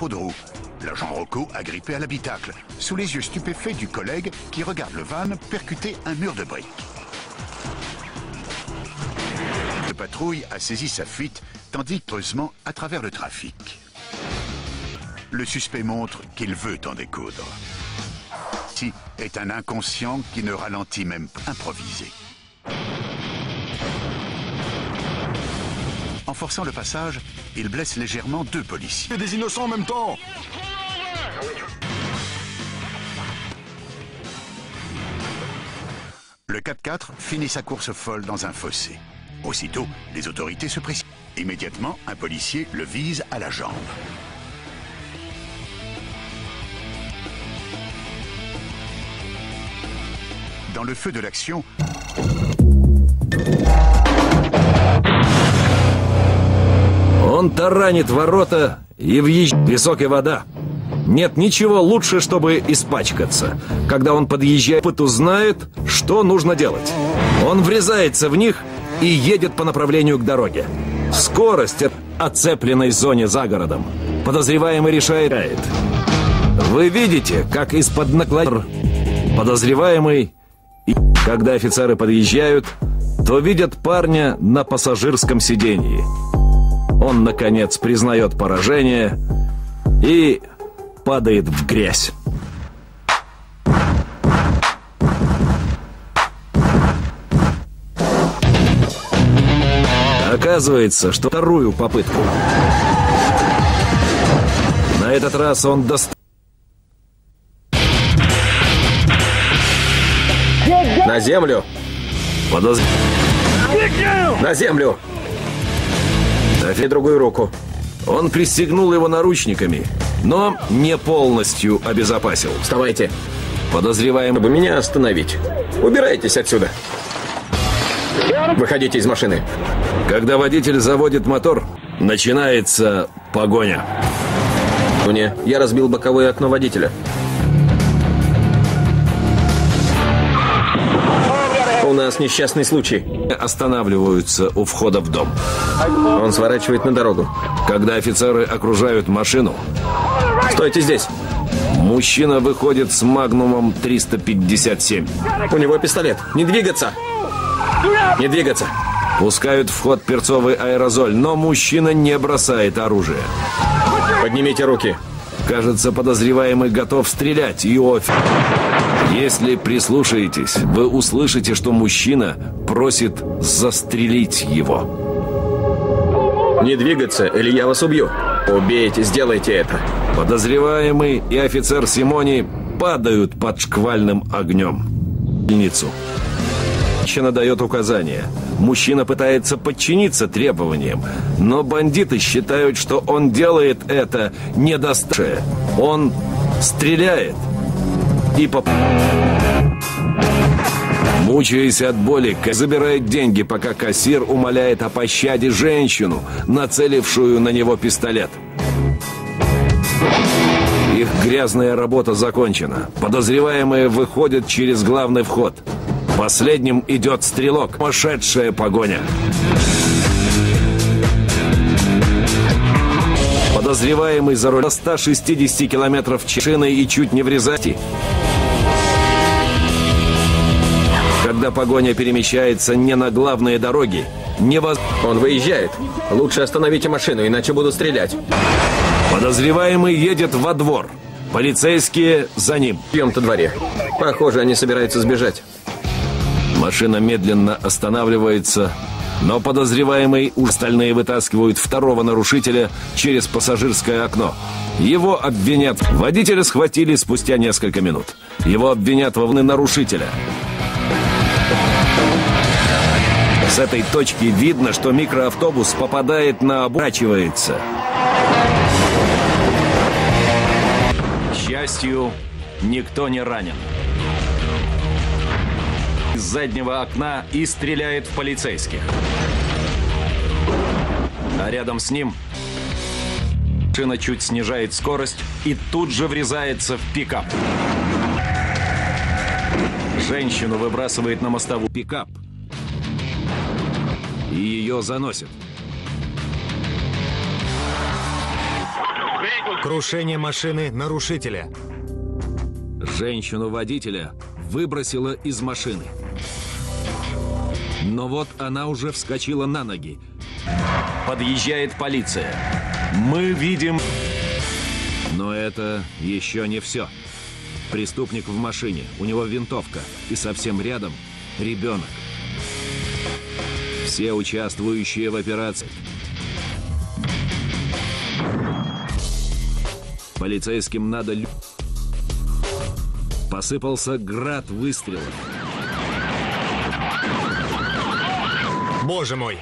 chapeau de roue. L'agent Rocco agrippé à l'habitacle, sous les yeux stupéfaits du collègue qui regarde le van percuter un mur de briques. La patrouille a saisi sa fuite, tandis heureusement à travers le trafic. Le suspect montre qu'il veut en découdre. Ici est un inconscient qui ne ralentit même pas, improvisé. En forçant le passage, il blesse légèrement 2 policiers. Et des innocents en même temps. Le 4x4 finit sa course folle dans un fossé. Aussitôt, les autorités se précipitent. Immédiatement, un policier le vise à la jambe. Dans le feu de l'action, Он таранит ворота и въезжает. Песок и вода. Нет ничего лучше, чтобы испачкаться. Когда он подъезжает, опыт узнает, что нужно делать. Он врезается в них и едет по направлению к дороге. Скорость от оцепленной зоне за городом. Подозреваемый решает. Вы видите, как из-под наклона подозреваемый... И когда офицеры подъезжают, то видят парня на пассажирском сиденье. Он, наконец, признает поражение и падает в грязь. Оказывается, что вторую попытку. На этот раз он На землю! На землю! Дафи другую руку. Он пристегнул его наручниками, но не полностью обезопасил. Вставайте. Подозреваемый... Чтобы меня остановить. Убирайтесь отсюда. Выходите из машины. Когда водитель заводит мотор, начинается погоня. Я разбил боковое окно водителя. У нас несчастный случай. Останавливаются у входа в дом. Он сворачивает на дорогу. Когда офицеры окружают машину... Стойте здесь. Мужчина выходит с магнумом 357. У него пистолет. Не двигаться! Не двигаться! Пускают в ход перцовый аэрозоль, но мужчина не бросает оружие. Поднимите руки. Кажется, подозреваемый готов стрелять, и Если прислушаетесь, вы услышите, что мужчина просит застрелить его. Не двигаться, или я вас убью. Убейте, сделайте это. Подозреваемый и офицер Симони падают под шквальным огнем. Женщина дает указания. Мужчина пытается подчиниться требованиям, но бандиты считают, что он делает это недостаточно. Он стреляет и Мучаясь от боли, забирает деньги, пока кассир умоляет о пощаде женщину, нацелившую на него пистолет. Их грязная работа закончена. Подозреваемые выходят через главный вход. Последним идет стрелок. Пошедшая погоня. Подозреваемый за рулем 160 км в час и чуть не врезать. Когда погоня перемещается не на главные дороги, Он выезжает. Лучше остановите машину, иначе буду стрелять. Подозреваемый едет во двор. Полицейские за ним. В чьем-то дворе. Похоже, они собираются сбежать. Машина медленно останавливается, но подозреваемый остальные вытаскивают второго нарушителя через пассажирское окно. Его обвинят. Водителя схватили спустя несколько минут. Его обвинят во нарушителя. С этой точки видно, что микроавтобус попадает на оборачивается. К счастью, никто не ранен. Из заднего окна и стреляет в полицейских. А рядом с ним машина чуть снижает скорость и тут же врезается в пикап. Женщину выбрасывает на мостовую пикап. И ее заносит. Крушение машины нарушителя. Женщину-водителя выбросило из машины. Но вот она уже вскочила на ноги. Подъезжает полиция. Мы видим... Но это еще не все. Преступник в машине, у него винтовка, и совсем рядом ребенок. Все участвующие в операции. Полицейским надо... Посыпался град выстрелов. Боже мой!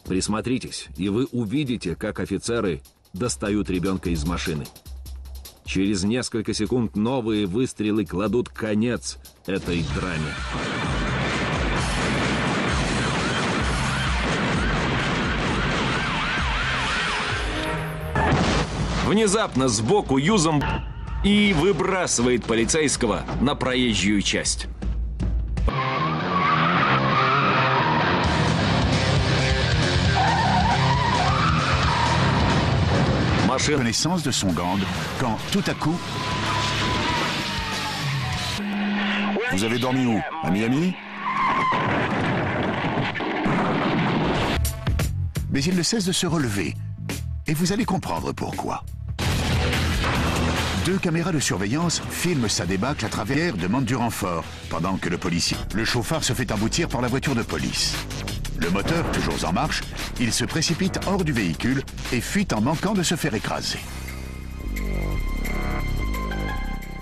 Присмотритесь, и вы увидите, как офицеры достают ребенка из машины. Через несколько секунд новые выстрелы кладут конец этой драме. Внезапно сбоку юзом и выбрасывает полицейского на проезжую часть. Connaissance de son gang quand tout à coup... Vous avez dormi où? À Miami? Mais il ne cesse de se relever. Et vous allez comprendre pourquoi. Deux caméras de surveillance filment sa débâcle à travers demande du renfort, pendant que le chauffard se fait emboutir par la voiture de police. Le moteur, toujours en marche, il se précipite hors du véhicule et fuit en manquant de se faire écraser.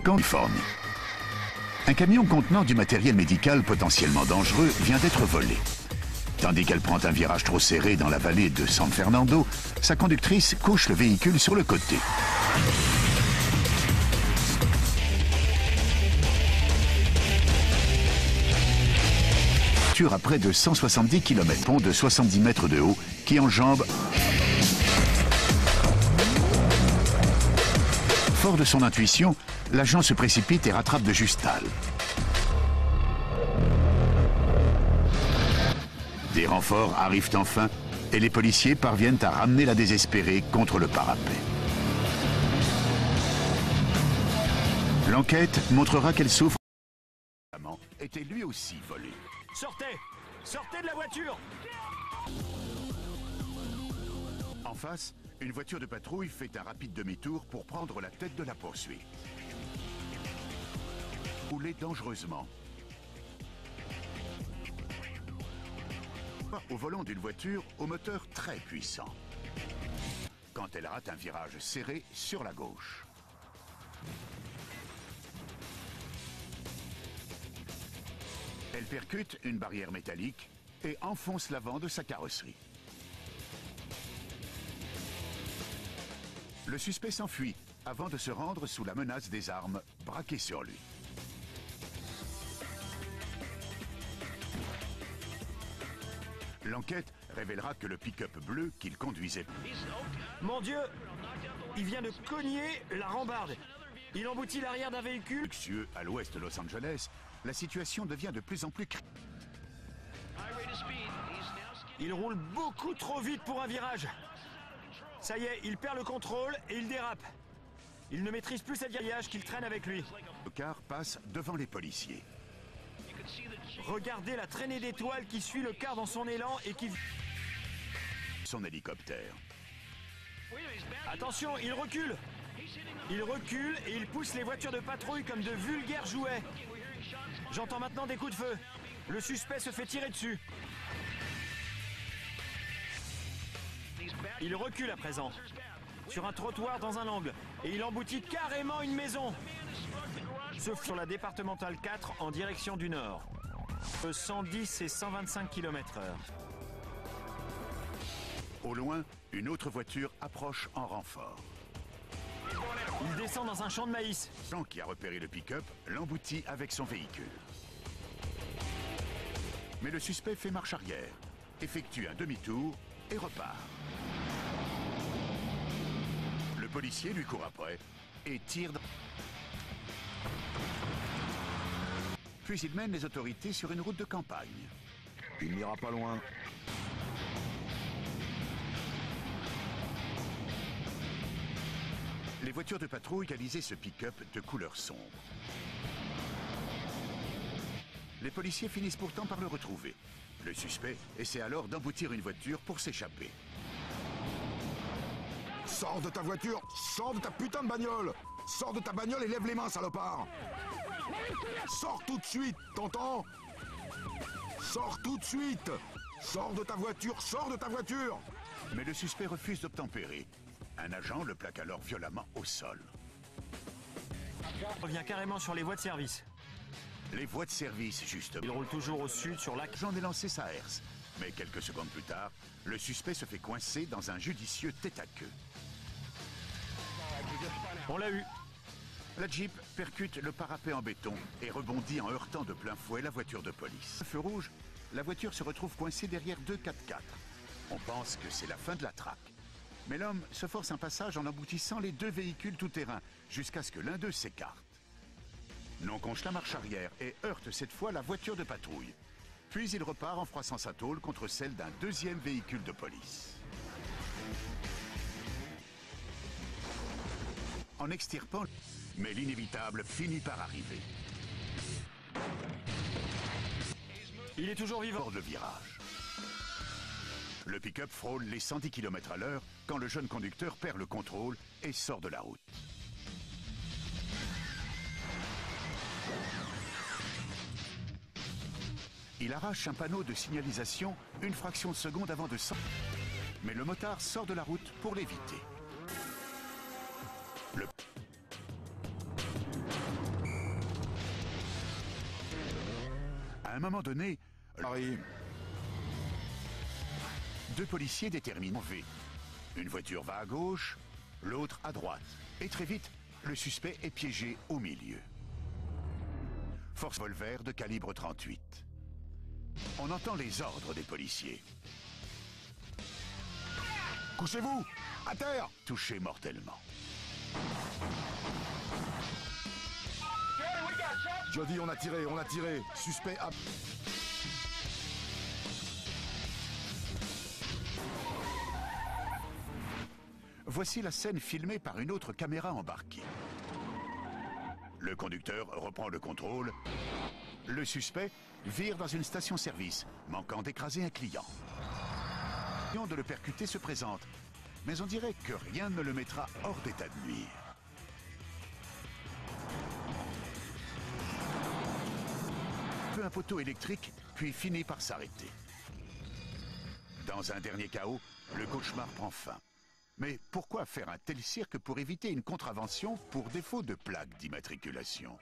Californie. Un camion contenant du matériel médical potentiellement dangereux vient d'être volé. Tandis qu'elle prend un virage trop serré dans la vallée de San Fernando, sa conductrice couche le véhicule sur le côté. À près de 170 km, pont de 70 mètres de haut qui enjambe. Fort de son intuition, l'agent se précipite et rattrape de justale. Des renforts arrivent enfin et les policiers parviennent à ramener la désespérée contre le parapet. L'enquête montrera qu'elle souffre. Était lui aussi volé. Sortez! Sortez de la voiture! En face, une voiture de patrouille fait un rapide demi-tour pour prendre la tête de la poursuite. Rouler dangereusement. Pas au volant d'une voiture au moteur très puissant. Quand elle rate un virage serré sur la gauche. Elle percute une barrière métallique et enfonce l'avant de sa carrosserie. Le suspect s'enfuit avant de se rendre sous la menace des armes braquées sur lui. L'enquête révélera que le pick-up bleu qu'il conduisait... Mon Dieu! Il vient de cogner la rambarde. Il emboutit l'arrière d'un véhicule. Luxueux à l'ouest de Los Angeles, la situation devient de plus en plus critique. Il roule beaucoup trop vite pour un virage. Ça y est, il perd le contrôle et il dérape. Il ne maîtrise plus sa virage qu'il traîne avec lui. Le car passe devant les policiers. Regardez la traînée d'étoiles qui suit le car dans son élan et qui... Son hélicoptère. Attention, il recule. Il recule et il pousse les voitures de patrouille comme de vulgaires jouets. J'entends maintenant des coups de feu. Le suspect se fait tirer dessus. Il recule à présent. Sur un trottoir dans un angle. Et il emboutit carrément une maison. Sauf sur la départementale 4 en direction du nord. 110 et 125 km/h. Au loin, une autre voiture approche en renfort. Il descend dans un champ de maïs. Jean, qui a repéré le pick-up, l'emboutit avec son véhicule. Mais le suspect fait marche arrière, effectue un demi-tour et repart. Le policier lui court après et tire... Puis il mène les autorités sur une route de campagne. Il n'ira pas loin. Les voitures de patrouille localisaient ce pick-up de couleur sombre. Les policiers finissent pourtant par le retrouver. Le suspect essaie alors d'emboutir une voiture pour s'échapper. Sors de ta voiture! Sors de ta putain de bagnole! Sors de ta bagnole et lève les mains, salopard! Sors tout de suite, t'entends? Sors tout de suite! Sors de ta voiture! Sors de ta voiture! Mais le suspect refuse d'obtempérer. Un agent le plaque alors violemment au sol. Il revient carrément sur les voies de service. Les voies de service, justement. Il roule toujours au sud sur la... L'agent est lancé sa herse. Mais quelques secondes plus tard, le suspect se fait coincer dans un judicieux tête-à-queue. On l'a eu. La Jeep percute le parapet en béton et rebondit en heurtant de plein fouet la voiture de police. Feu rouge, la voiture se retrouve coincée derrière deux 4x4. On pense que c'est la fin de la traque. Mais l'homme se force un passage en emboutissant les deux véhicules tout-terrain jusqu'à ce que l'un d'eux s'écarte. Non-conche la marche arrière et heurte cette fois la voiture de patrouille. Puis il repart en froissant sa tôle contre celle d'un deuxième véhicule de police. En extirpant, mais l'inévitable finit par arriver. Il est toujours vivant. Hors de virage. Le pick-up frôle les 110 km à l'heure quand le jeune conducteur perd le contrôle et sort de la route. Il arrache un panneau de signalisation une fraction de seconde avant de sortir. Mais le motard sort de la route pour l'éviter. À un moment donné, deux policiers déterminent V. Une voiture va à gauche, l'autre à droite. Et très vite, le suspect est piégé au milieu. Force revolver de calibre 38. On entend les ordres des policiers. Couchez-vous! À terre! Touché mortellement. Jody, on a tiré, on a tiré. Suspect à... Voici la scène filmée par une autre caméra embarquée. Le conducteur reprend le contrôle. Le suspect vire dans une station-service, manquant d'écraser un client. De le percuter se présente, mais on dirait que rien ne le mettra hors d'état de nuire. Un poteau électrique, puis finit par s'arrêter. Dans un dernier chaos, le cauchemar prend fin. Mais pourquoi faire un tel cirque pour éviter une contravention pour défaut de plaque d'immatriculation ?